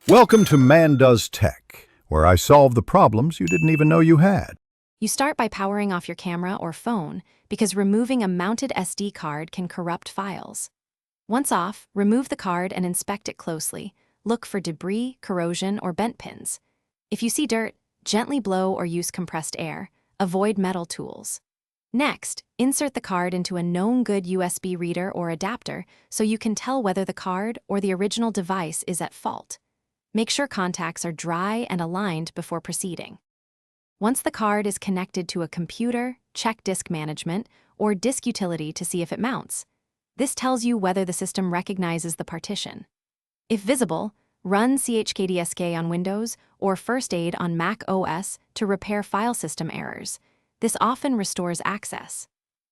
Welcome to Man Does Tech, where I solve the problems you didn't even know you had. You start by powering off your camera or phone because removing a mounted SD card can corrupt files. Once off, remove the card and inspect it closely. Look for debris, corrosion, or bent pins. If you see dirt, gently blow or use compressed air. Avoid metal tools. Next, insert the card into a known good USB reader or adapter so you can tell whether the card or the original device is at fault. Make sure contacts are dry and aligned before proceeding. Once the card is connected to a computer, check disk management or disk utility to see if it mounts. This tells you whether the system recognizes the partition. If visible, run chkdsk on Windows or First Aid on Mac OS to repair file system errors. This often restores access.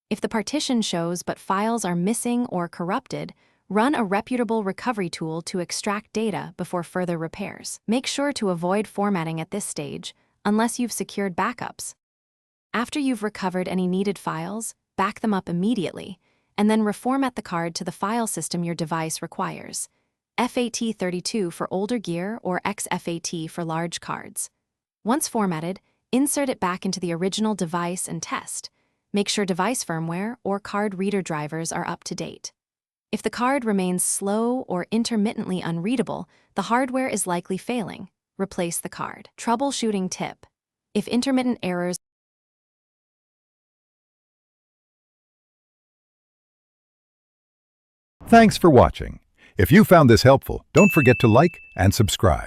If the partition shows but files are missing or corrupted, run a reputable recovery tool to extract data before further repairs. Make sure to avoid formatting at this stage, unless you've secured backups. After you've recovered any needed files, back them up immediately, and then reformat the card to the file system your device requires. FAT32 for older gear or XFAT for large cards. Once formatted, insert it back into the original device and test. Make sure device firmware or card reader drivers are up to date. If the card remains slow or intermittently unreadable, the hardware is likely failing. Replace the card. Troubleshooting tip. If intermittent errors Thanks for watching. If you found this helpful, don't forget to like and subscribe.